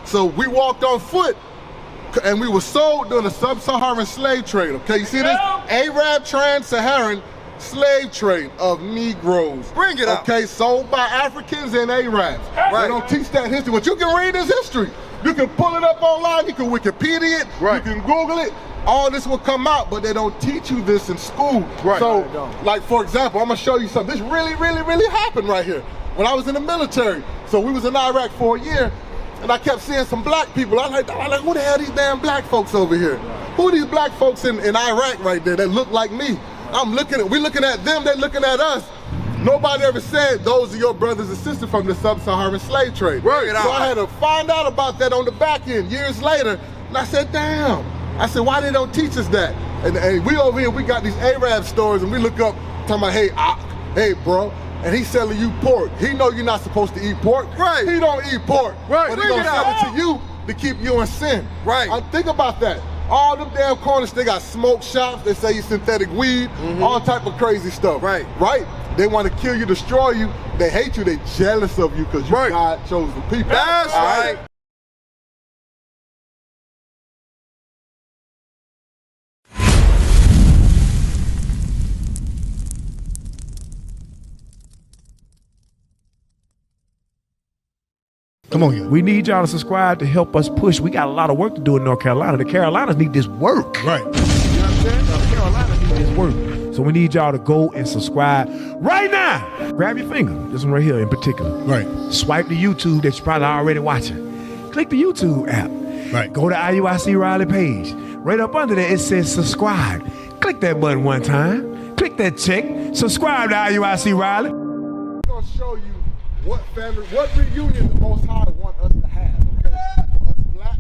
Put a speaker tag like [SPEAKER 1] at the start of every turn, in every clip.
[SPEAKER 1] So we walked on foot, and we were sold during the sub-Saharan slave trade, okay? You see this? Arab trans-Saharan slave trade of Negroes.
[SPEAKER 2] Bring it up.
[SPEAKER 1] Okay, sold by Africans and Arabs. Right. They don't teach that history, but you can read this history. You can pull it up online, you can Wikipedia it, you can Google it. All this will come out, but they don't teach you this in school. Right. So, like for example, I'm gonna show you something. This really happened right here. When I was in the military, so we was in Iraq for a year, and I kept seeing some black people. I'm like, who the hell are these damn black folks over here? Who are these black folks in Iraq right there that look like me? We looking at them, they looking at us. Nobody ever said those are your brothers and sisters from the sub-Saharan slave trade. Right. So I had to find out about that on the back end years later, and I said, damn. I said, why they don't teach us that? And we over here, we got these Arab stores, and we look up, talking about, hey bro, and he's selling you pork. He know you're not supposed to eat pork. Right. He don't eat pork. Right. But he gonna sell it to you to keep you in sin. Right. Think about that. All them damn corners, they got smoke shops, they say you synthetic weed, all type of crazy stuff. Right. Right? They want to kill you, destroy you. They hate you, they jealous of you because you God chose the people. That's right.
[SPEAKER 3] Come on here. We need y'all to subscribe to help us push. We got a lot of work to do in North Carolina. The Carolinas need this work. Right. You know what I'm saying? The Carolinas need this work. So we need y'all to go and subscribe right now. Grab your finger. This one right here in particular. Right. Swipe the YouTube that you're probably already watching. Click the YouTube app. Right. Go to IUIC Raleigh page. Right up under there, it says subscribe. Click that button one time. Click that check. Subscribe to IUIC Raleigh.
[SPEAKER 1] I'm going to show you what reunion the Most High want us to have, okay? For us blacks,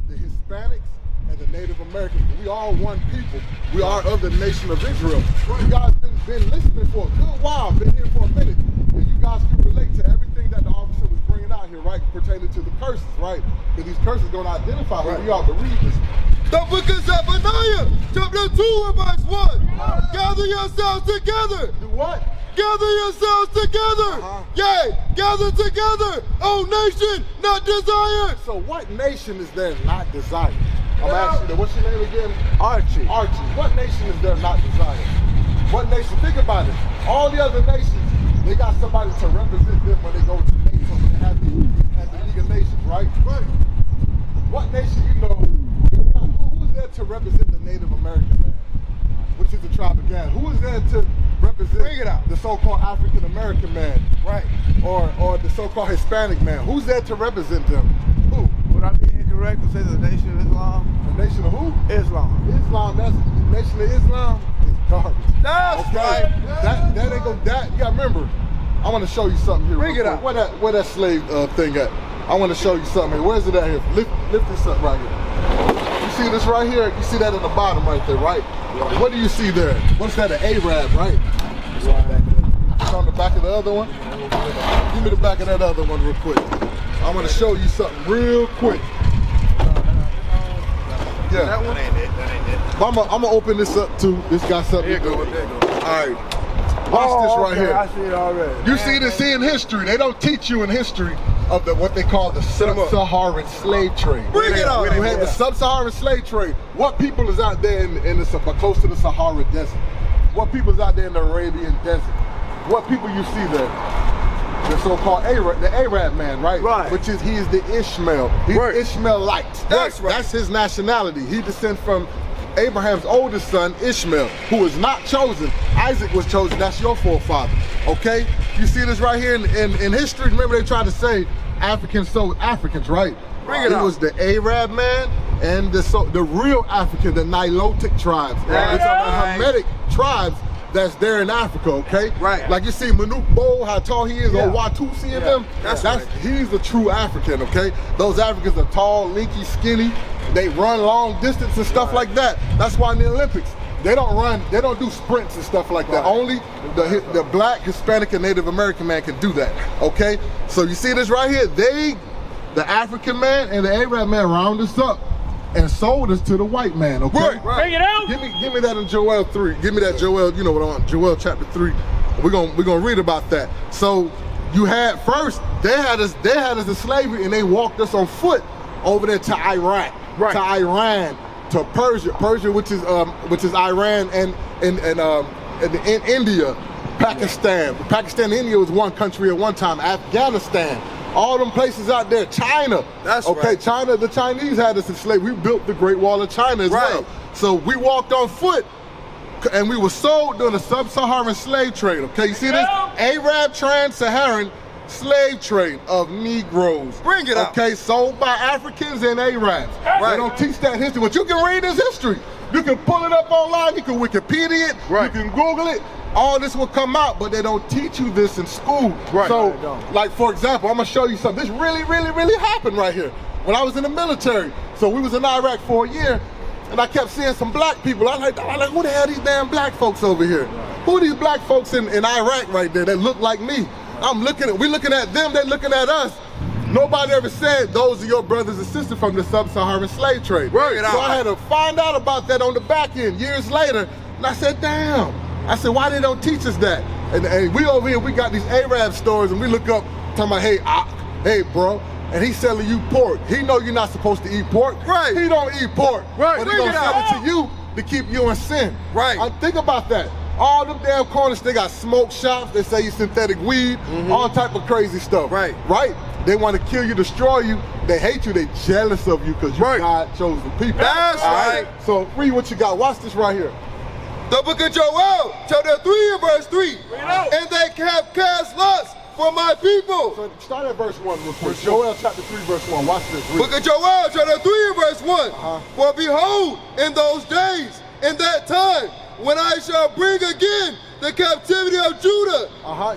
[SPEAKER 1] the Hispanics, and the Native Americans. We all one people. We are of the nation of Israel. You guys been listening for a good while, been here for a minute, and you guys can relate to everything that the officer was bringing out here, right? Pertaining to the curses, right? Because these curses don't identify who we are, but read this.
[SPEAKER 2] The book of Zephaniah, chapter 2 and verse 1. Gather yourselves together.
[SPEAKER 1] Do what?
[SPEAKER 2] Gather yourselves together. Yea, gather together, O nation, not desired.
[SPEAKER 1] So what nation is there not desired? I'm asking you, what's your name again? Archie. Archie. What nation is there not desired? What nation? Think about it. All the other nations, they got somebody to represent them when they go to NATO and have the League of Nations, right? Right. What nation you know, who's there to represent the Native American man, which is the tribe of Gad? Who is there to represent the so-called African American man, right? Or the so-called Hispanic man? Who's there to represent them? Who?
[SPEAKER 4] Would I be incorrect to say the Nation of Islam?
[SPEAKER 1] The Nation of who?
[SPEAKER 4] Islam.
[SPEAKER 1] Islam. That's the Nation of Islam. Is garbage.
[SPEAKER 2] That's right.
[SPEAKER 1] That ain't gonna. That you gotta remember. I want to show you something here.
[SPEAKER 2] Bring it up.
[SPEAKER 1] Where that slave thing at? I want to show you something here. Where's it at here? Lift this up right here. You see this right here? You see that at the bottom right there, right? What do you see there? What's that, an Arab, right? It's on the back of the other one. Give me the back of that other one real quick. I want to show you something real quick. Yeah.
[SPEAKER 4] That one ain't it. That ain't it.
[SPEAKER 1] I'm gonna open this up too. This got something to do with it. All right. Watch this right here.
[SPEAKER 4] I see it already.
[SPEAKER 1] You see this in history. They don't teach you in history of what they call the sub-Saharan slave trade.
[SPEAKER 2] Bring it on.
[SPEAKER 1] You had the sub-Saharan slave trade. What people is out there close to the Sahara Desert? What people is out there in the Arabian Desert? What people you see there? The so-called the Arab man, right? Right. Which is, he is the Ishmael. He's Ishmaelite.
[SPEAKER 2] That's right.
[SPEAKER 1] That's his nationality. He descends from Abraham's oldest son, Ishmael, who was not chosen. Isaac was chosen. That's your forefather, okay? You see this right here in history. Remember they tried to say Africans sold Africans, right? Bring it was the Arab man and the real African, the Nilotic tribes. Right. It's the Hamitic tribes that's there in Africa, okay? Right. Like you see Manute Bol, how tall he is, or Watusi and them. He's the true African, okay? Those Africans are tall, lanky, skinny. They run long distance and stuff like that. That's why in the Olympics, they don't do sprints and stuff like that. Only the black, Hispanic, and Native American man can do that, okay? So you see this right here? The African man and the Arab man round us up and sold us to the white man, okay?
[SPEAKER 2] Right. Bring it out.
[SPEAKER 1] Give me that in Joel 3. Give me that Joel, you know what I want, Joel chapter 3. We're gonna read about that. So you had first, they had us in slavery, and they walked us on foot over there to Iraq, to Iran, to Persia, which is Iran and India, Pakistan. Pakistan and India was one country at one time. Afghanistan, all them places out there. China.
[SPEAKER 2] That's
[SPEAKER 1] okay.
[SPEAKER 2] Right.
[SPEAKER 1] China. The Chinese had us in slavery. We built the Great Wall of China as well. So we walked on foot, and we were sold during the sub-Saharan slave trade. Okay, you see this? Arab trans-Saharan slave trade of Negroes.
[SPEAKER 2] Bring it up.
[SPEAKER 1] Okay, sold by Africans and Arabs. They don't teach that history, but you can read this history. You can pull it up online, you can Wikipedia it, you can Google it. All this will come out, but they don't teach you this in school. So, like for example, I'm gonna show you something. This really happened right here. When I was in the military, so we was in Iraq for a year, and I kept seeing some black people. I was like, who the hell are these damn black folks over here? Who are these black folks in Iraq right there that look like me? We looking at them, they're looking at us. Nobody ever said those are your brothers and sisters from the sub-Saharan slave trade. So I had to find out about that on the back end years later, and I said, damn. I said, why they don't teach us that? And we over here, we got these Arab stores, and we look up, talking about, hey bro, and he's selling you pork. He know you're not supposed to eat pork. He don't eat pork, but he gonna sell it to you to keep you in sin. Think about that. All them damn corners, they got smoke shops, they sell you synthetic weed, all type of crazy stuff. They want to kill you, destroy you. They hate you, they jealous of you because you God chosen people.
[SPEAKER 2] That's right.
[SPEAKER 1] So read what you got. Watch this right here.
[SPEAKER 2] The book of Joel, chapter 3 and verse 3. And they have cast lots for my people.
[SPEAKER 1] So start at verse 1 real quick. Joel chapter 3 verse 1. Watch this. Read.
[SPEAKER 2] Book of Joel, chapter 3 and verse 1. For behold, in those days, in that time, when I shall bring again the captivity of Judah.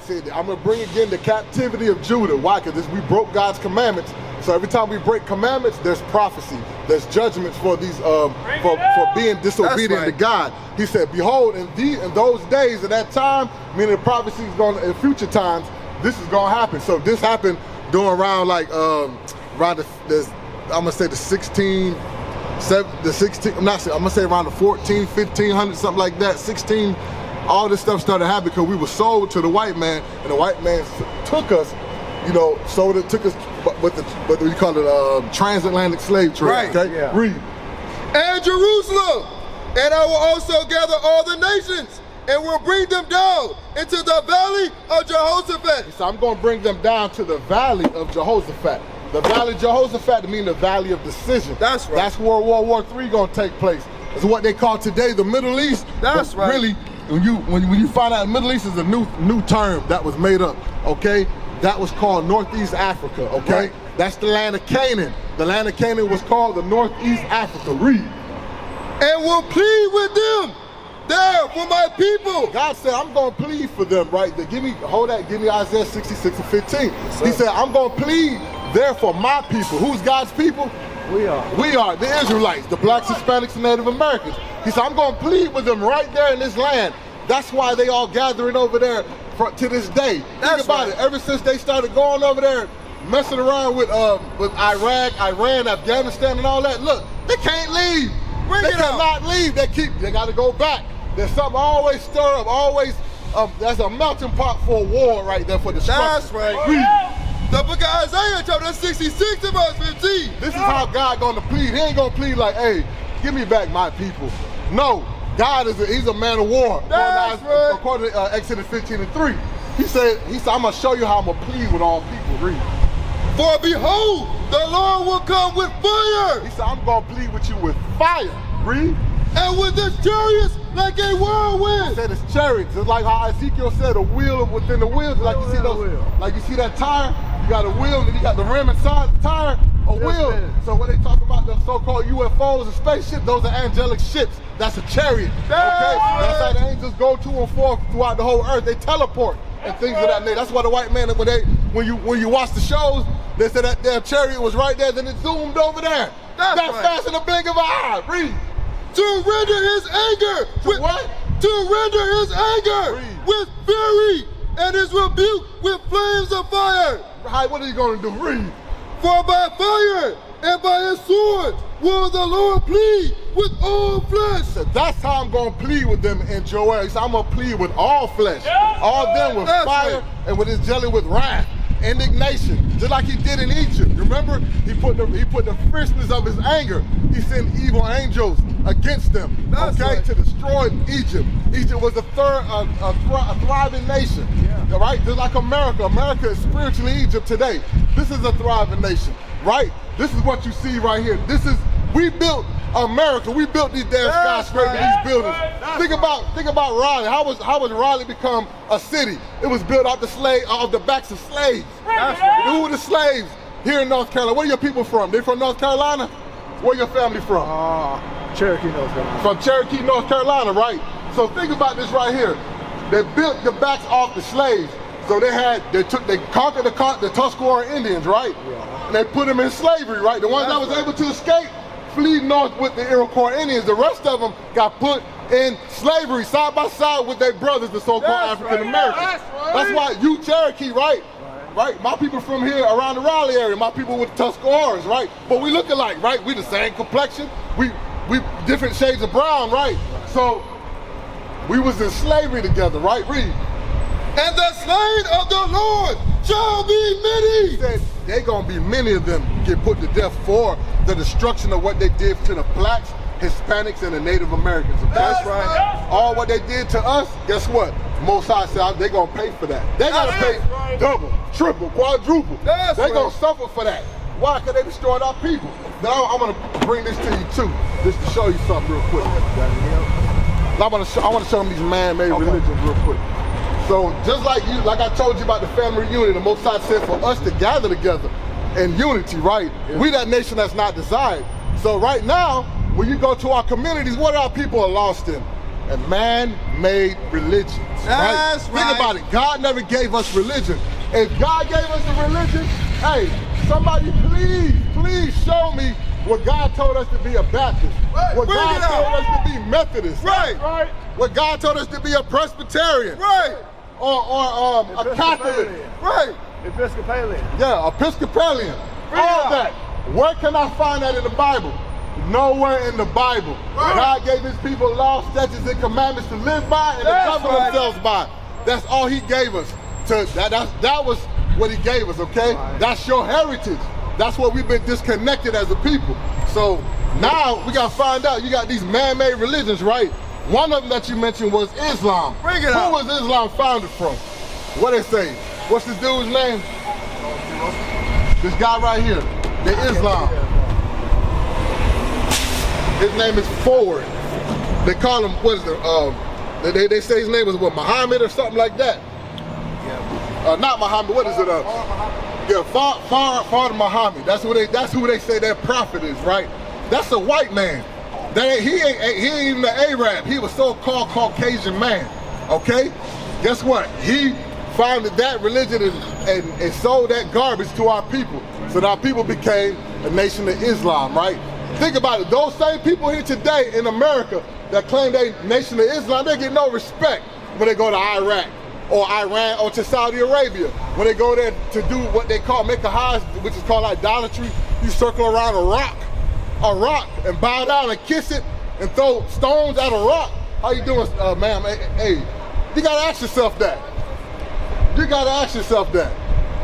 [SPEAKER 1] See, I'm gonna bring again the captivity of Judah. Why? Because we broke God's commandments. So every time we break commandments, there's prophecy. There's judgments for these for being disobedient to God. He said, behold, in those days, at that time, meaning the prophecy is going in future times, this is gonna happen. So this happened during around like around I'm gonna say the 16. The 16, I'm gonna say around the 1500, something like that, 16, all this stuff started happening because we were sold to the white man, and the white man took us, took us with what we call it, transatlantic slave trade, Read.
[SPEAKER 2] And Jerusalem, and I will also gather all the nations, and will bring them down into the valley of Jehoshaphat.
[SPEAKER 1] So I'm gonna bring them down to the valley of Jehoshaphat. The Valley of Jehoshaphat means the Valley of Decision.
[SPEAKER 2] That's right.
[SPEAKER 1] That's where World War III gonna take place. It's what they call today the Middle East.
[SPEAKER 2] That's right.
[SPEAKER 1] Really, when you find out the Middle East is a new term that was made up. Okay, that was called Northeast Africa. Okay, that's the land of Canaan. The land of Canaan was called the Northeast Africa. Read.
[SPEAKER 2] And will plead with them there for my people.
[SPEAKER 1] God said, I'm gonna plead for them right there. Give me Isaiah 66 and 15. He said, I'm gonna plead there for my people. Who's God's people? We are the Israelites, the blacks, Hispanics, and Native Americans. He said, I'm gonna plead with them right there in this land. That's why they all gathering over there to this day. Think about it. Ever since they started going over there, messing around with Iraq, Iran, Afghanistan, and all that. Look, they can't leave. They cannot leave. They got to go back. There's something always stir up. Always, there's a melting pot for a war right there for destruction.
[SPEAKER 2] That's right. The book of Isaiah, chapter 66 and verse 15.
[SPEAKER 1] This is how God gonna plead. He ain't gonna pleed like, hey, give me back my people. No, God he's a man of war.
[SPEAKER 2] That's right.
[SPEAKER 1] According to Exodus 15 and 3. He said, I'm gonna show you how I'm gonna plead with all people. Read.
[SPEAKER 2] For behold, the Lord will come with fire.
[SPEAKER 1] He said, I'm gonna plead with you with fire. Read.
[SPEAKER 2] And with his chariots like a whirlwind.
[SPEAKER 1] He said it's chariots. It's like how Ezekiel said a wheel within the wheels. Like you see those, like you see that tire, you got a wheel and you got the rim inside the tire, a wheel. So when they talk about the so-called UFOs and spaceships, those are angelic ships. That's a chariot. Okay? That's how the angels go to and forth throughout the whole earth. They teleport and things of that nature. That's why the white man, when you watch the shows, they said that their chariot was right there, then it zoomed over there. That's right. Fast in the blink of an eye. Read.
[SPEAKER 2] To render his anger. To render his anger with fury and his rebuke with flames of fire.
[SPEAKER 1] What are you going to do? Read.
[SPEAKER 2] For by fire and by his sword will the Lord plead with all flesh.
[SPEAKER 1] That's how I'm going to plead with them in Joel. He said, I'm going to plead with all flesh. All of them with fire and with his jelly with wrath, indignation, just like he did in Egypt. Remember, he put the fierceness of his anger. He sent evil angels against them, to destroy Egypt. Egypt was a thriving nation, right? Just like America. America is spiritually Egypt today. This is a thriving nation, right? This is what you see right here. We built America. We built these damn skyscrapers, these buildings. Think about Raleigh. How was Raleigh become a city? It was built off the backs of slaves. Who were the slaves here in North Carolina? Where are your people from? They from North Carolina? Where your family from?
[SPEAKER 4] Cherokee, North Carolina.
[SPEAKER 1] From Cherokee, North Carolina, right? So think about this right here. They built the backs off the slaves. So they conquered the Tuscarora Indians, right? Yeah. And they put them in slavery, right? The ones that was able to escape, flee north with the Iroquois Indians. The rest of them got put in slavery side by side with their brothers, the so-called African Americans. That's why you Cherokee, right? Right? My people from here around the Raleigh area, my people with the Tuscaroras, right? But we look alike, right? We the same complexion. We different shades of brown, right? So we was in slavery together, right? Read.
[SPEAKER 2] And the slain of the Lord shall be many.
[SPEAKER 1] He said they gonna be many of them get put to death for the destruction of what they did to the blacks, Hispanics, and the Native Americans. Okay?
[SPEAKER 2] That's right.
[SPEAKER 1] All what they did to us, guess what? Most High said they gonna pay for that. They gotta pay double, triple, quadruple. They gonna suffer for that. Why? Because they destroyed our people. Now I'm gonna bring this to you too, just to show you something real quick. I want to show them these man-made religions real quick. So just like I told you about the family reunion, the Most High said for us to gather together in unity, right? Yeah. We that nation that's not desired. So right now, when you go to our communities, what our people are lost in? A man-made religions, right? Think about it. God never gave us religion. If God gave us a religion, hey, somebody please show me what God told us to be a Baptist. What God told us to be Methodist.
[SPEAKER 2] Right.
[SPEAKER 1] What God told us to be a Presbyterian.
[SPEAKER 2] Right.
[SPEAKER 1] Or a Catholic. Right.
[SPEAKER 4] Episcopalian.
[SPEAKER 1] Yeah, Episcopalian. All that. Where can I find that in the Bible? Nowhere in the Bible. Right. God gave his people laws, statutes, and commandments to live by and to govern themselves by. That's all he gave us. That was what he gave us, okay? Right. That's your heritage. That's what we've been disconnected as a people. So now we gotta find out, you got these man-made religions, right? One of them that you mentioned was Islam.
[SPEAKER 2] Bring it up.
[SPEAKER 1] Who was Islam founded from? What they say? What's this dude's name? This guy right here, the Islam. His name is Ford. They call him, what is it? They say his name was what, Muhammad or something like that? Yeah. Not Muhammad, what is it? Yeah, Fard Muhammad. That's who they say their prophet is, right? That's a white man. He ain't even an Arab. He was so-called Caucasian man. Okay? Guess what? He founded that religion and sold that garbage to our people. So that our people became a nation of Islam, right? Think about it. Those same people here today in America that claim they nation of Islam, they get no respect when they go to Iraq or Iran or to Saudi Arabia. When they go there to do what they call make a hajj, which is called idolatry, you circle around a rock and bow down and kiss it and throw stones at a rock. How you doing, ma'am? Hey, you gotta ask yourself that. You gotta ask yourself that.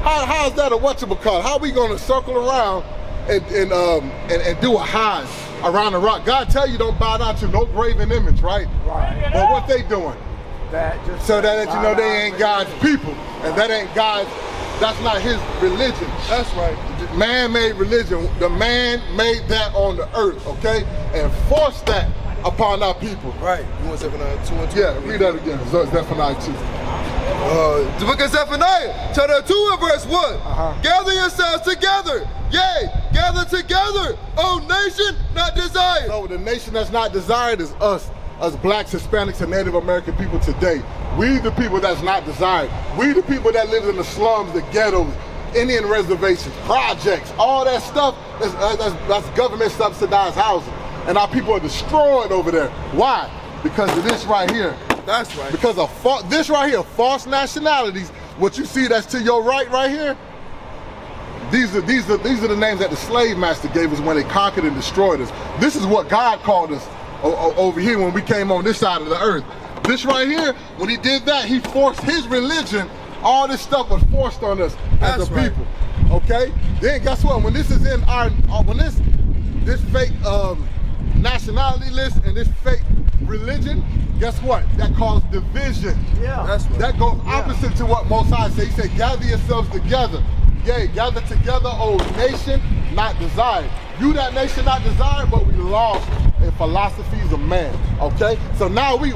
[SPEAKER 1] How is that a whatchamacallit? How are we gonna circle around and do a hajj around the rock? God tell you don't bow down to no graven image, right? Right. But what they doing? So that you know they ain't God's people, and that ain't God's. That's not his religion. That's right. Man-made religion. The man made that on the earth, okay, and forced that upon our people.
[SPEAKER 2] Right. You want Zephaniah 2 and 2?
[SPEAKER 1] Yeah, read that again. So it's Zephaniah 2.
[SPEAKER 2] The book of Zephaniah, chapter 2 and verse 1. Gather yourselves together. Yea, gather together, O nation not desired.
[SPEAKER 1] So the nation that's not desired is us blacks, Hispanics, and Native American people today. We the people that's not desired. We the people that live in the slums, the ghettos, Indian reservations, projects, all that stuff, that's government subsidized housing. And our people are destroyed over there. Why? Because of this right here.
[SPEAKER 2] That's right.
[SPEAKER 1] Because of this right here, false nationalities. What you see that's to your right here, These are the names that the slave master gave us when they conquered and destroyed us. This is what God called us over here when we came on this side of the earth. This right here, when he did that, he forced his religion. All this stuff was forced on us as a people. Okay? Then guess what? When this is in our, when this fake nationality list and this fake religion, guess what? That caused division.
[SPEAKER 4] Yeah.
[SPEAKER 1] That goes opposite to what Most High said. He said, gather yourselves together. Yea, gather together, O nation, not desired. You that nation not desired, but we lost in philosophies of man. Okay? So now we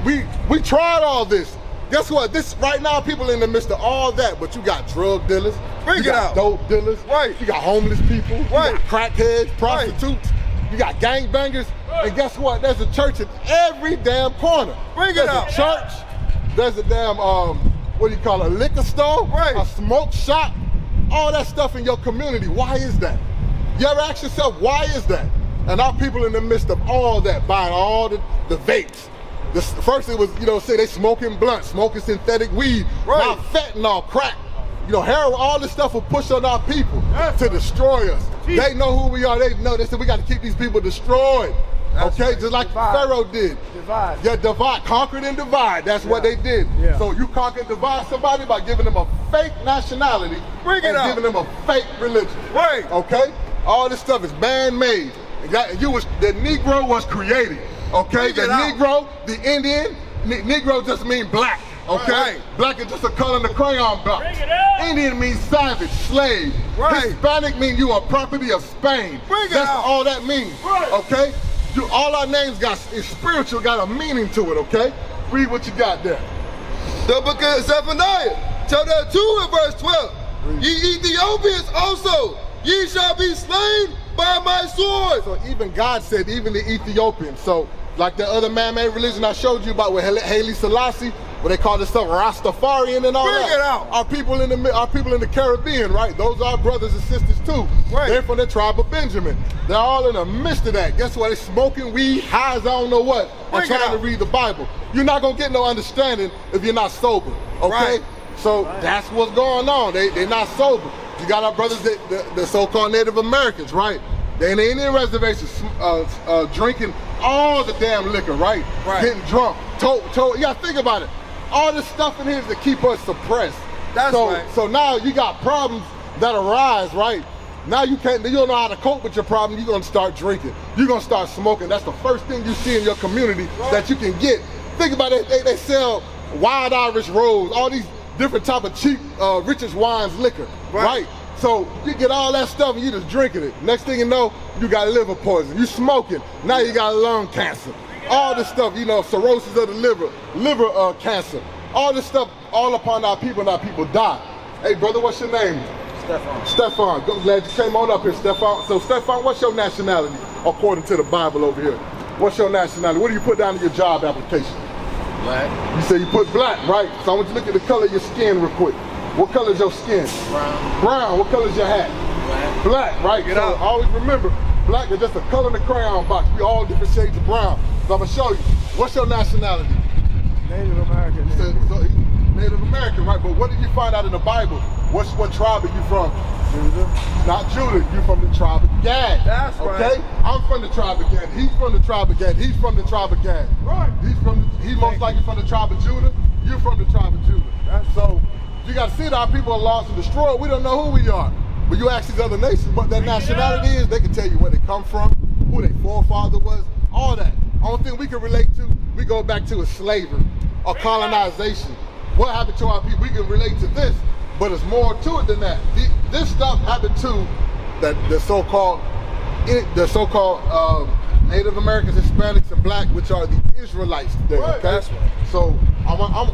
[SPEAKER 1] tried all this. Guess what? This right now, people in the midst of all that, but you got drug dealers, you got dope dealers, you got homeless people, you got crackheads, prostitutes, you got gangbangers, and guess what? There's a church in every damn corner. There's a church, there's a damn what do you call it, a liquor store, a smoke shop, all that stuff in your community. Why is that? You ever ask yourself, why is that? And our people in the midst of all that, buying all the vapes. First it was, say they smoking blunts, smoking synthetic weed, now fentanyl, crack, heroin, all this stuff will push on our people to destroy us. They know who we are, they said we got to keep these people destroyed. Just like Pharaoh did. Divide, conquered and divide, that's what they did. So you conquer and divide somebody by giving them a fake nationality and giving them a fake religion. Okay? All this stuff is man-made. The Negro was created. Okay, the Negro, the Indian, Negro just means black, okay? Black is just a color in the crayon box. Indian means savage, slave. Hispanic means you are property of Spain. That's all that means, okay? All our names is spiritual, got a meaning to it, okay? Read what you got there.
[SPEAKER 2] The book of Zephaniah, chapter 2 and verse 12. Ye Ethiopians also, ye shall be slain by my sword.
[SPEAKER 1] So even God said, even the Ethiopians. So like the other man-made religion I showed you about with Haile Selassie, where they call this stuff Rastafarian and all that. Our people in the Caribbean, right? Those are our brothers and sisters too. They're from the tribe of Benjamin. They're all in the midst of that. Guess what? They're smoking weed, high as I don't know what, and trying to read the Bible. You're not gonna get no understanding if you're not sober. Okay? So that's what's going on. They're not sober. You got our brothers, the so-called Native Americans, right? They in the Indian reservations, drinking all the damn liquor, right? Getting drunk. You gotta think about it. All this stuff in here is to keep us suppressed. So now you got problems that arise, right? Now you don't know how to cope with your problem, you're gonna start drinking. You're gonna start smoking. That's the first thing you see in your community that you can get. Think about it, they sell Wild Irish Rose, all these different type of cheap Richard's Wines liquor, right? So you get all that stuff and you just drinking it. Next thing you know, you got liver poison. You smoking, now you got lung cancer. All this stuff, cirrhosis of the liver cancer. All this stuff all upon our people and our people die. Hey brother, what's your name? Stefan. Glad you came on up here, Stefan. So Stefan, what's your nationality according to the Bible over here? What's your nationality? What do you put down in your job application?
[SPEAKER 2] Black.
[SPEAKER 1] You say you put black, right? So I want you to look at the color of your skin real quick. What color is your skin?
[SPEAKER 2] Brown.
[SPEAKER 1] Brown. What color is your hat?
[SPEAKER 2] Black.
[SPEAKER 1] Black, right? So always remember, black is just a color in the crayon box. We all different shades of brown. So I'm gonna show you. What's your nationality?
[SPEAKER 4] Native American.
[SPEAKER 1] Native American, right? But what did you find out in the Bible? What tribe are you from?
[SPEAKER 4] Judah.
[SPEAKER 1] Not Judah. You from the tribe of Gad.
[SPEAKER 4] That's right.
[SPEAKER 1] Okay? I'm from the tribe of Gad. He's from the tribe of Gad. He's from the tribe of Gad.
[SPEAKER 4] Right.
[SPEAKER 1] He's most likely from the tribe of Judah. You're from the tribe of Judah. So you got to see that our people are lost and destroyed. We don't know who we are. But you ask these other nations what their nationality is, they can tell you where they come from, who their forefather was, all that. Only thing we can relate to, we go back to is slavery or colonization. What happened to our people? We can relate to this, but there's more to it than that. This stuff happened to the so-called Native Americans, Hispanics, and Black, which are the Israelites today. Okay, so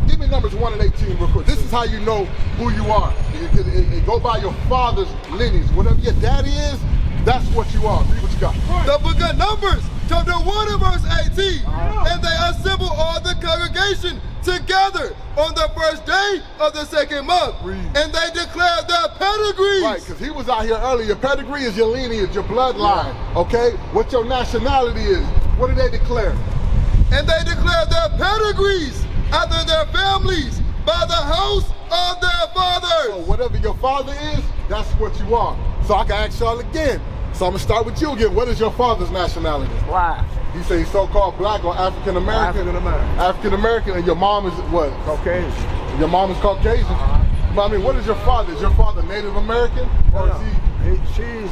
[SPEAKER 1] give me numbers 1 and 18 real quick. This is how you know who you are. It go by your father's lineage. Whatever your daddy is, that's what you are. See what you got.
[SPEAKER 2] The book of Numbers, chapter 1 and verse 18. And they assembled all the congregation together on the first day of the second month. And they declared their pedigrees.
[SPEAKER 1] Right, because he was out here earlier. Your pedigree is your lineage, your bloodline. Okay? What your nationality is. What did they declare?
[SPEAKER 2] And they declared their pedigrees after their families by the house of their fathers.
[SPEAKER 1] So whatever your father is, that's what you are. So I can ask y'all again. So I'm gonna start with you again. What is your father's nationality?
[SPEAKER 4] Black.
[SPEAKER 1] You say he's so-called black or African American?
[SPEAKER 4] African American.
[SPEAKER 1] African American, and your mom is what?
[SPEAKER 4] Caucasian.
[SPEAKER 1] Your mom is Caucasian. But I mean, what is your father? Is your father Native American, or is he?
[SPEAKER 4] She's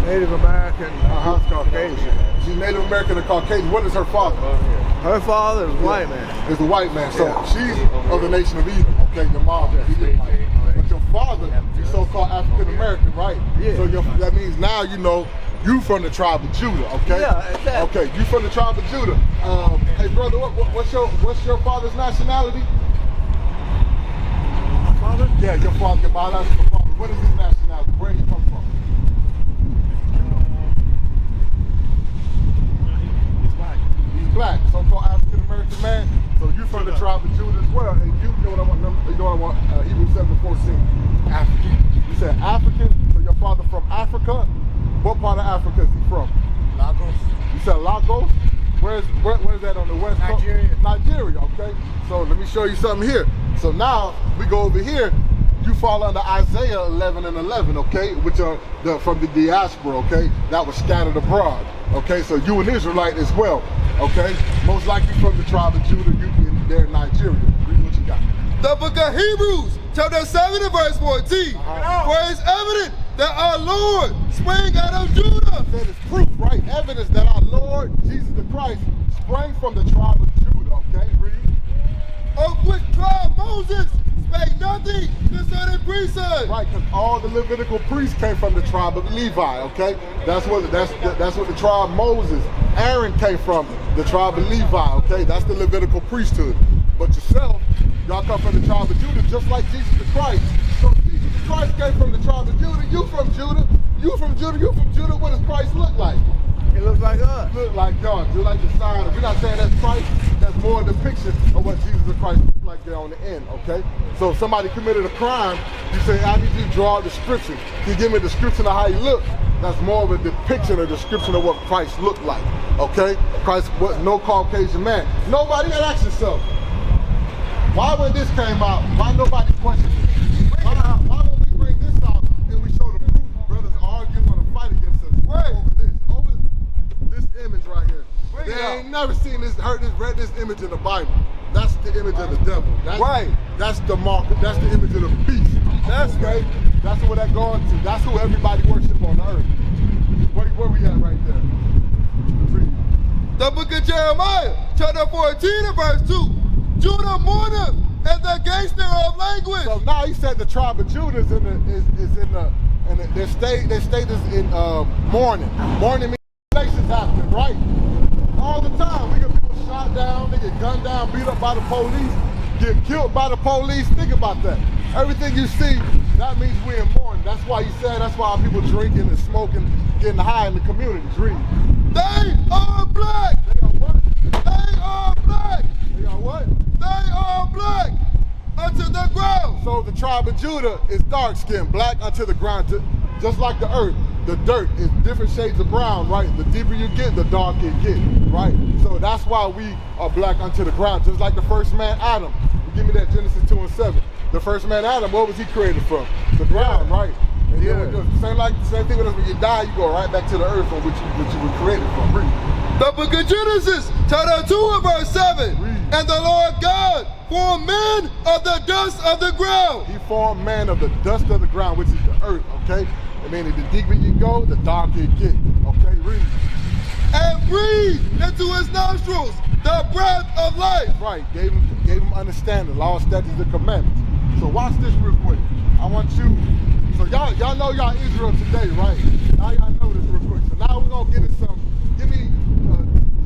[SPEAKER 4] Native American. He's Caucasian.
[SPEAKER 1] She's Native American and Caucasian. What is her father?
[SPEAKER 4] Her father is a white man.
[SPEAKER 1] Is a white man. So she's of the nation of Edom. Okay, your mom. But your father is so-called African American, right?
[SPEAKER 4] Yeah.
[SPEAKER 1] So that means now you know you from the tribe of Judah. Okay.
[SPEAKER 4] Yeah, exactly.
[SPEAKER 1] Okay, you from the tribe of Judah. Hey brother, what's your father's nationality?
[SPEAKER 4] My father?
[SPEAKER 1] Yeah, your father, your biological father. What is his nationality? Where he come from?
[SPEAKER 4] He's black.
[SPEAKER 1] He's black, so-called African American man. So you from the tribe of Judah as well, and you know what I want. You know what I want. Hebrews 7:14. African. You said African. So your father from Africa. What part of Africa is he from?
[SPEAKER 4] Lagos.
[SPEAKER 1] You said Lagos. Where's that on the west coast?
[SPEAKER 4] Nigeria.
[SPEAKER 1] Nigeria. Okay. So let me show you something here. So now we go over here. You fall under Isaiah 11:11, okay, which are from the diaspora, okay, that was scattered abroad, okay. So you an Israelite as well, okay. Most likely from the tribe of Judah. You there in Nigeria. Read what you got.
[SPEAKER 2] The book of Hebrews, chapter 7 and verse 14. For it's evident that our Lord sprang out of Judah.
[SPEAKER 1] That is proof, right? Evidence that our Lord Jesus the Christ sprang from the tribe of Judah, okay. Read.
[SPEAKER 2] Of which tribe Moses spake nothing concerning priesthood.
[SPEAKER 1] Right, because all the Levitical priests came from the tribe of Levi, okay? That's what the tribe Moses, Aaron came from, the tribe of Levi, okay? That's the Levitical priesthood. But yourself, y'all come from the tribe of Judah, just like Jesus the Christ. So Jesus the Christ came from the tribe of Judah, you from Judah, you from Judah, you from Judah. What does Christ look like?
[SPEAKER 4] He looks like us.
[SPEAKER 1] Look like God, just like the sign. We're not saying that's Christ, that's more a depiction of what Jesus the Christ looked like there on the end, okay? So if somebody committed a crime, you say, I need you to draw a description. Can you give me a description of how he looked? That's more of a depiction or description of what Christ looked like, okay? Christ was no Caucasian man. Nobody had asked yourself, why when this came out, why nobody questioned it? Why when we bring this out and we show the proof, brothers argue, want to fight against us over this image right here. They ain't never seen this, read this image in the Bible. That's the image of the devil. That's the mark. That's the image of the beast. That's okay. That's where that going to. That's who everybody worship on earth. Where we at right there? Read.
[SPEAKER 2] The book of Jeremiah, chapter 14 and verse 2. Judah mourneth and the gangster of language.
[SPEAKER 1] So now he said the tribe of Judah is in their state is in mourning. Mourning means nations happening, right? All the time. We get people shot down, they get gunned down, beat up by the police, get killed by the police. Think about that. Everything you see, that means we're in mourning. That's why he said, that's why people drinking and smoking, getting high in the communities. Read.
[SPEAKER 2] They are black.
[SPEAKER 1] They are what?
[SPEAKER 2] They are black.
[SPEAKER 1] They are what?
[SPEAKER 2] They are black unto the ground.
[SPEAKER 1] So the tribe of Judah is dark skinned, black unto the ground, just like the earth. The dirt is different shades of brown, right? The deeper you get, the darker it gets, right? So that's why we are black unto the ground, just like the first man, Adam. Give me that Genesis 2 and 7. The first man, Adam, what was he created from? The ground, right? And same thing with us, when you die, you go right back to the earth from which you were created from. Read.
[SPEAKER 2] The book of Genesis, chapter 2 and verse 7.
[SPEAKER 1] Read.
[SPEAKER 2] And the Lord God formed man of the dust of the ground.
[SPEAKER 1] He formed man of the dust of the ground, which is the earth, okay? I mean, the deeper you go, the darker it gets, okay? Read.
[SPEAKER 2] And breathed into his nostrils the breath of life.
[SPEAKER 1] Right, gave him understanding, law, statutes, and commandments. So watch this real quick. I want you, so y'all know y'all Israel today, right? Now y'all know this real quick. So now we're gonna get in some, give me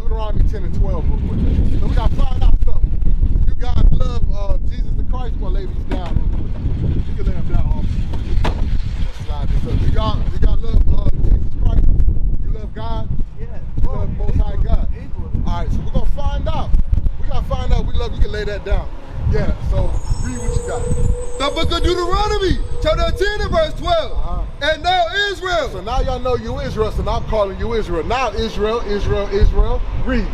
[SPEAKER 1] Deuteronomy 10 and 12 real quick. So we gotta find out something. You guys love Jesus the Christ. We're gonna lay these down real quick. You can lay them down. Slide this up. You got love Jesus Christ. You love God.
[SPEAKER 4] Yeah.
[SPEAKER 1] You love Most High God. All right. So we're gonna find out. We gotta find out we love. You can lay that down. Yeah. So read what you got.
[SPEAKER 2] The book of Deuteronomy, chapter 10 and verse 12. And now Israel.
[SPEAKER 1] So now y'all know you Israel. So now I'm calling you Israel. Now Israel. Read.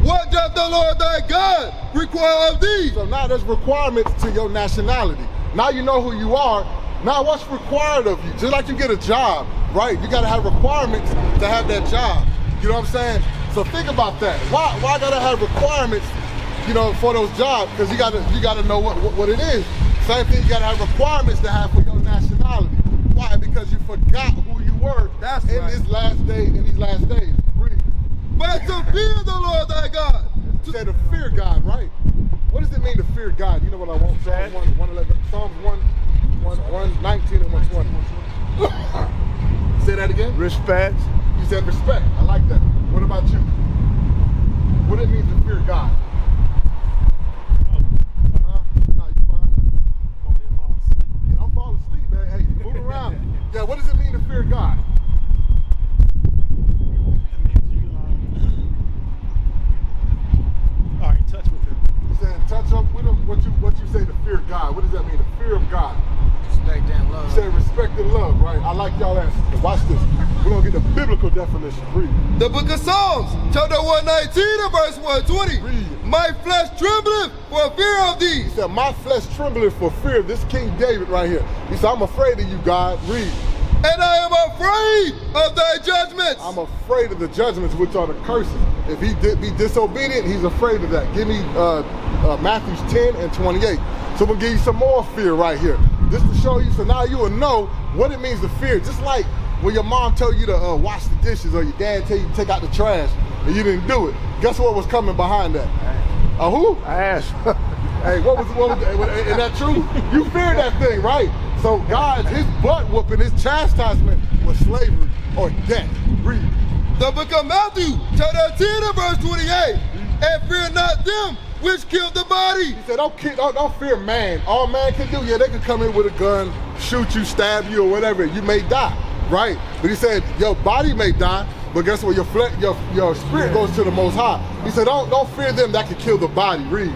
[SPEAKER 2] What doth the Lord thy God require of thee?
[SPEAKER 1] So now there's requirements to your nationality. Now you know who you are. Now what's required of you? Just like you get a job, right? You gotta have requirements to have that job. You know what I'm saying? So think about that. Why gotta have requirements, you know, for those jobs? Because you gotta know what it is. Same thing, you gotta have requirements to have for your nationality. Why? Because you forgot who you were in these last days. Read.
[SPEAKER 2] But to fear the Lord thy God.
[SPEAKER 1] You said to fear God, right? What does it mean to fear God? You know what I want? Psalms 111, Psalms 119 and 120. Say that again?
[SPEAKER 4] Respect.
[SPEAKER 1] You said respect. I like that. What about you? What does it mean to fear God? No, you fine. Yeah, don't fall asleep, man. Hey, move around. Yeah, what does it mean to fear God?
[SPEAKER 5] Are in touch with him.
[SPEAKER 1] You said touch up with him. What you say to fear God? What does that mean? The fear of God.
[SPEAKER 4] Respect and love.
[SPEAKER 1] You say respect and love, right? I like y'all answers. Watch this. We're gonna get the biblical definition. Read.
[SPEAKER 2] The book of Psalms, chapter 119 and verse 120.
[SPEAKER 1] Read.
[SPEAKER 2] My flesh trembleth for fear of thee.
[SPEAKER 1] He said, my flesh trembleth for fear of this King David right here. He said, I'm afraid of you, God. Read.
[SPEAKER 2] And I am afraid of thy judgments.
[SPEAKER 1] I'm afraid of the judgments, which are the curses. If he be disobedient, he's afraid of that. Give me Matthew 10 and 28. So we'll give you some more fear right here. Just to show you, so now you will know what it means to fear. Just like when your mom told you to wash the dishes or your dad tell you to take out the trash and you didn't do it. Guess what was coming behind that? Who?
[SPEAKER 4] Ass.
[SPEAKER 1] Hey, what was is that true? You fear that thing, right? So God, his butt whooping, his chastisement was slavery or death. Read.
[SPEAKER 2] The book of Matthew, chapter 10 and verse 28. And fear not them which kill the body.
[SPEAKER 1] He said, don't fear man. All man can do, yeah, they can come in with a gun, shoot you, stab you, or whatever. You may die, right? But he said, your body may die, but guess what? Your spirit goes to the Most High. He said, don't fear them that can kill the body. Read.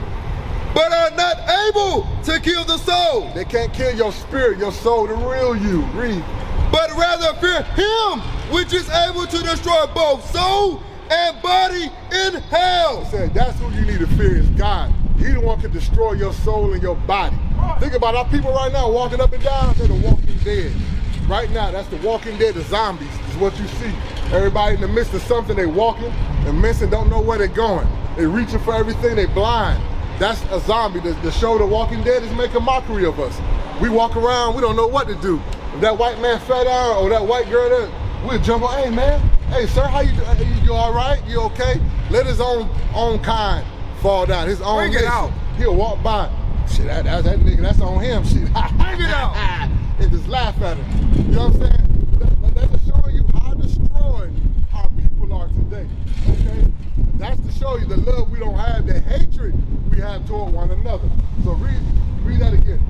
[SPEAKER 2] But are not able to kill the soul.
[SPEAKER 1] They can't kill your spirit, your soul, the real you. Read.
[SPEAKER 2] But rather fear him which is able to destroy both soul and body in hell.
[SPEAKER 1] He said, that's who you need to fear is God. He the one can destroy your soul and your body. Think about our people right now walking up and down, they're the walking dead. Right now, that's the walking dead, the zombies, is what you see. Everybody in the midst of something, they walking and missing, don't know where they're going. They reaching for everything, they blind. That's a zombie. The show The Walking Dead is making mockery of us. We walk around, we don't know what to do. If that white man fell down or that white girl there, we'll jump on, hey man, hey sir, how you doing? You all right? You okay? Let his own kind fall down, his own
[SPEAKER 2] Bring it out.
[SPEAKER 1] He'll walk by. Shit, that nigga, that's on him. Shit.
[SPEAKER 2] Bring it out.
[SPEAKER 1] And just laugh at him. You know what I'm saying? But that's to show you how destroyed our people are today. Okay? That's to show you the love we don't have, the hatred we have toward one another. So read that again.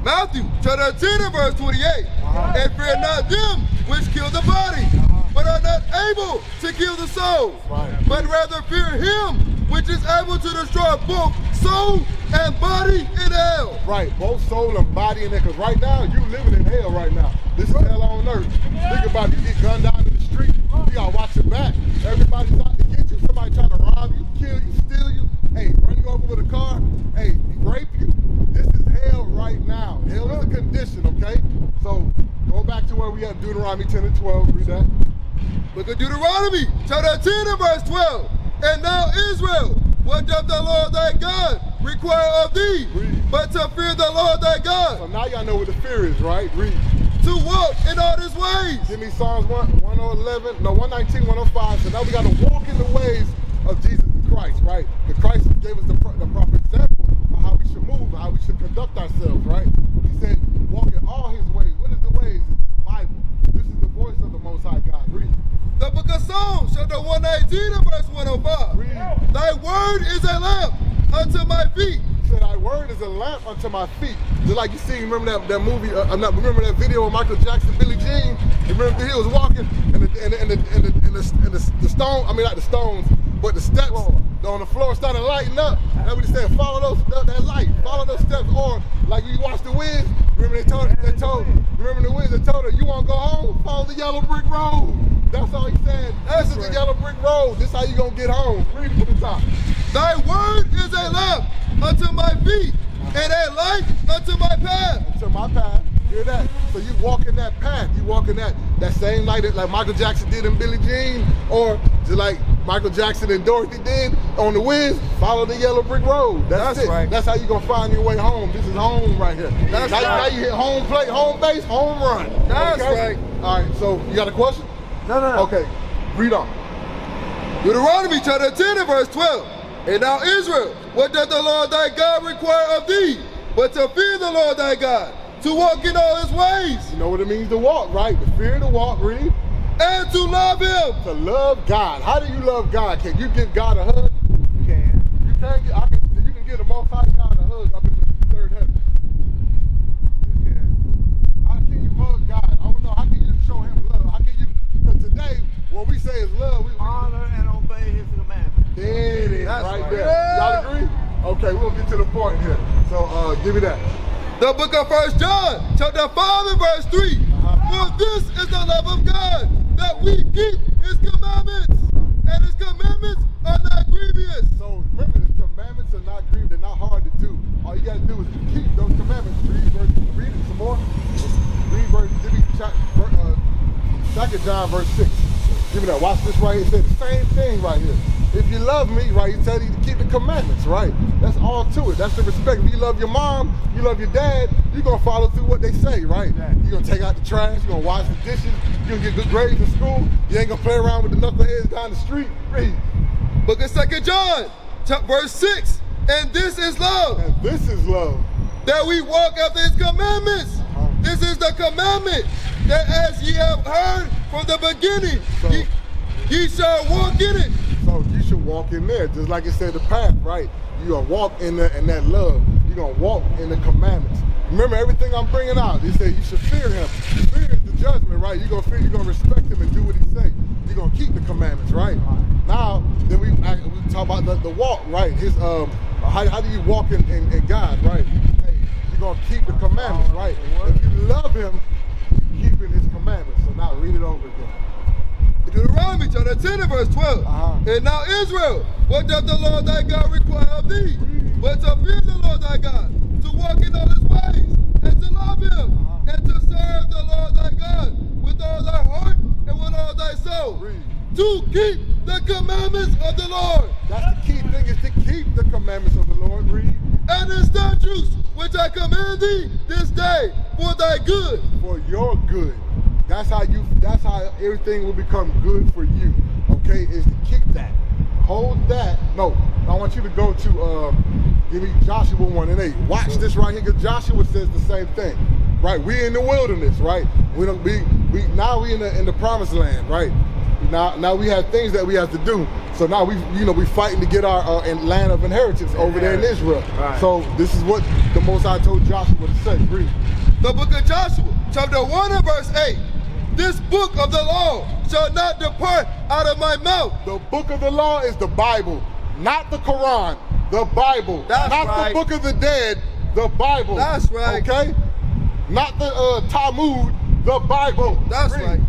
[SPEAKER 2] Matthew chapter 10 and verse 28. And fear not them which kill the body, but are not able to kill the soul.
[SPEAKER 1] Right.
[SPEAKER 2] But rather fear him which is able to destroy both soul and body in hell.
[SPEAKER 1] Right, both soul and body in there. Because right now, you living in hell right now. This is hell on earth. Think about it, you get gunned down in the street, you gotta watch your back. Everybody's out to get you. Somebody trying to rob you, kill you, steal you. Hey, run you over with a car. Hey, rape you. This is hell right now. Hell is a condition, okay? So go back to where we at, Deuteronomy 10 and 12. Read that.
[SPEAKER 2] Book of Deuteronomy chapter 10 and verse 12. And now Israel, what doth the Lord thy God require of thee?
[SPEAKER 1] Read.
[SPEAKER 2] But to fear the Lord thy God.
[SPEAKER 1] So now y'all know what the fear is, right? Read.
[SPEAKER 2] To walk in all his ways.
[SPEAKER 1] Give me Psalms 119, 105. So now we got to walk in the ways of Jesus Christ, right? Because Christ gave us the proper example of how we should move, how we should conduct ourselves, right? He said, walk in all his ways. What is the ways? It's the Bible. This is the voice of the Most High God. Read.
[SPEAKER 2] The book of Psalms, chapter 118 and verse 105.
[SPEAKER 1] Read.
[SPEAKER 2] Thy word is a lamp unto my feet.
[SPEAKER 1] He said, thy word is a lamp unto my feet. Just like you see, remember that movie, remember that video of Michael Jackson, Billie Jean? Remember he was walking and the stone, I mean not the stones, but the steps on the floor started lighting up. That's what he said, follow that light, follow those steps. Or like you watch The Wiz, remember remember The Wiz, they told her, you want to go home? Follow the yellow brick road. That's all he said. This is the yellow brick road. This is how you going to get home. Read it to the top.
[SPEAKER 2] Thy word is a lamp unto my feet and a light unto my path.
[SPEAKER 1] Unto my path. Hear that? So you walk in that path. You walk in that same light that like Michael Jackson did in Billie Jean, or just like Michael Jackson and Dorothy did on The Wiz. Follow the yellow brick road. That's it.
[SPEAKER 2] right.
[SPEAKER 1] That's how you gonna find your way home. This is home right here.
[SPEAKER 2] That's
[SPEAKER 1] now,
[SPEAKER 2] right.
[SPEAKER 1] Now you hit home plate, home base, home run.
[SPEAKER 2] That's right.
[SPEAKER 1] All right. So you got a question?
[SPEAKER 4] No.
[SPEAKER 1] Okay. Read on.
[SPEAKER 2] Deuteronomy chapter 10 and verse 12. And now Israel, what doth the Lord thy God require of thee, but to fear the Lord thy God, to walk in all his ways,
[SPEAKER 1] You know what it means to walk, right? The fear to walk, read.
[SPEAKER 2] and to love him.
[SPEAKER 1] To love God. How do you love God? Can you give God a hug?
[SPEAKER 4] You can.
[SPEAKER 1] You can't get, you can give the Most High God a hug up in the third heaven.
[SPEAKER 4] You can.
[SPEAKER 1] How can you hug God? I don't know. How can you show him love? How can you, because today, what we say is love. We
[SPEAKER 4] Honor and obey his commandments.
[SPEAKER 1] there it is,
[SPEAKER 2] That's
[SPEAKER 1] right
[SPEAKER 2] right.
[SPEAKER 1] there.
[SPEAKER 2] Yeah.
[SPEAKER 1] Y'all agree? Okay, we'll get to the point here. So give me that.
[SPEAKER 2] The book of 1 John, chapter 5 and verse 3. For this is the love of God, that we keep his commandments, and his commandments are not grievous.
[SPEAKER 1] So remember, the commandments are not grievous. They're not hard to do. All you got to do is keep those commandments. Read it some more. Read verse, give me 2 John verse 6. Give me that. Watch this right here. It says the same thing right here. If you love me, right, he tells you to keep the commandments, right? That's all to it. That's the respect. If you love your mom, you love your dad, you're going to follow through what they say, right? You're going to take out the trash. You're going to wash the dishes. You're going to get good grades in school. You ain't going to play around with the knuckleheads down the street. Read.
[SPEAKER 2] Book of 2 John, verse 6. And this is love,
[SPEAKER 1] And this is love.
[SPEAKER 2] that we walk after his commandments. This is the commandment, that as ye have heard from the beginning, ye shall walk in it.
[SPEAKER 1] So you should walk in there, just like it said, the path, right? You're going to walk in that love. You're going to walk in the commandments. Remember everything I'm bringing out. He said you should fear him. Fear is the judgment, right? You're going to fear, you're going to respect him and do what he say. You're going to keep the commandments, right? Now, then we talk about the walk, right? His how do you walk in God, right? Hey, you're going to keep the commandments, right? If you love him, you're keeping his commandments. So now read it over again.
[SPEAKER 2] Deuteronomy chapter 10 and verse 12. And now Israel, what doth the Lord thy God require of thee? But to fear the Lord thy God, to walk in all his ways, and to love him, and to serve the Lord thy God with all thy heart and with all thy soul. To keep the commandments of the Lord.
[SPEAKER 1] That's the key thing, is to keep the commandments of the Lord. Read.
[SPEAKER 2] And his statutes, which I command thee this day, for thy good.
[SPEAKER 1] For your good. That's how everything will become good for you. Okay, is to keep that. Hold that. No, I want you to go to give me Joshua 1 and 8. Watch this right here, because Joshua says the same thing. Right? We're in the wilderness, right? We in the promised land, right? Now we have things that we have to do. So now we fighting to get our land of inheritance over there in Israel.
[SPEAKER 4] Right.
[SPEAKER 1] So this is what the Most High told Joshua to say. Read.
[SPEAKER 2] The book of Joshua, chapter 1 and verse 8. This book of the law shall not depart out of my mouth.
[SPEAKER 1] The book of the law is the Bible, not the Quran. The Bible.
[SPEAKER 2] That's
[SPEAKER 1] not
[SPEAKER 2] right.
[SPEAKER 1] the book of the dead, the Bible.
[SPEAKER 2] That's right.
[SPEAKER 1] Okay? Not the Talmud, the Bible.
[SPEAKER 2] That's
[SPEAKER 1] Read.
[SPEAKER 2] right.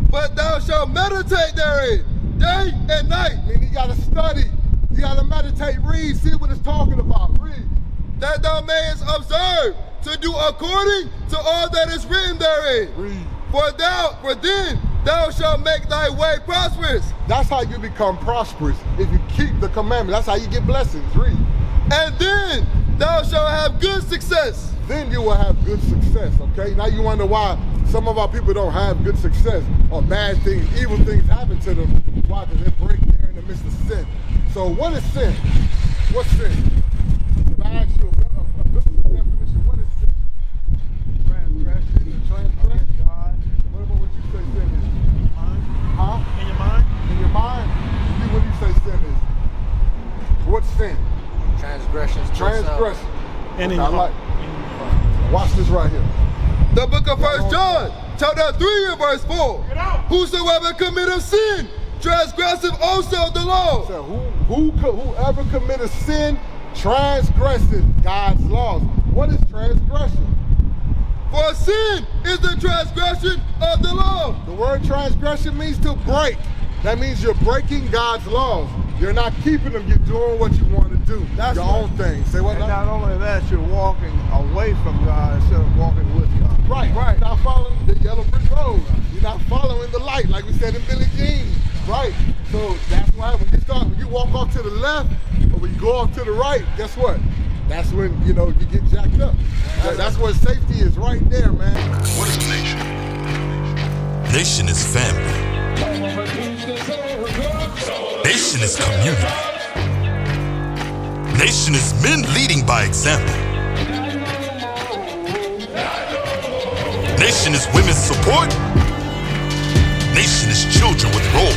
[SPEAKER 2] But thou shalt meditate therein, day and night.
[SPEAKER 1] I mean, you gotta study. You gotta meditate, read, see what it's talking about. Read.
[SPEAKER 2] That thou mayest observe to do according to all that is written therein.
[SPEAKER 1] Read.
[SPEAKER 2] For then thou shalt make thy way prosperous.
[SPEAKER 1] That's how you become prosperous. If you keep the commandments, that's how you get blessings. Read.
[SPEAKER 2] And then thou shalt have good success.
[SPEAKER 1] Then you will have good success, okay? Now you wonder why some of our people don't have good success, or bad things, evil things happen to them. Why? Because they're breaking there in the midst of sin. So what is sin? What's sin? If I ask you a biblical definition, what is sin?
[SPEAKER 4] Transgression. God.
[SPEAKER 1] What about what you say sin is? Huh?
[SPEAKER 4] In your mind?
[SPEAKER 1] In your mind? What do you say sin is? What's sin?
[SPEAKER 5] Transgressions.
[SPEAKER 1] Transgression.
[SPEAKER 4] And in
[SPEAKER 1] I
[SPEAKER 4] your
[SPEAKER 1] like.
[SPEAKER 4] heart.
[SPEAKER 1] Watch this right here.
[SPEAKER 2] The book of 1 John, chapter 3 and verse 4. Whosoever committeth sin, transgresseth also the law.
[SPEAKER 1] So whoever committeth sin transgresseth God's laws. What is transgression?
[SPEAKER 2] For sin is the transgression of the law.
[SPEAKER 1] The word transgression means to break. That means you're breaking God's laws. You're not keeping them. You're doing what you want to do. Your own thing. Say what
[SPEAKER 4] And
[SPEAKER 1] now?
[SPEAKER 4] not only that, you're walking away from God instead of walking with God.
[SPEAKER 1] right. You're not following the yellow brick road. You're not following the light, like we said in Billie Jean, right? So that's why when you walk off to the left, or when you go off to the right, guess what? That's when, you get jacked up. That's where safety is, right there, man.
[SPEAKER 5] What is a nation? Nation is family. Nation is community. Nation is men leading by example. Nation is women's support. Nation is children with role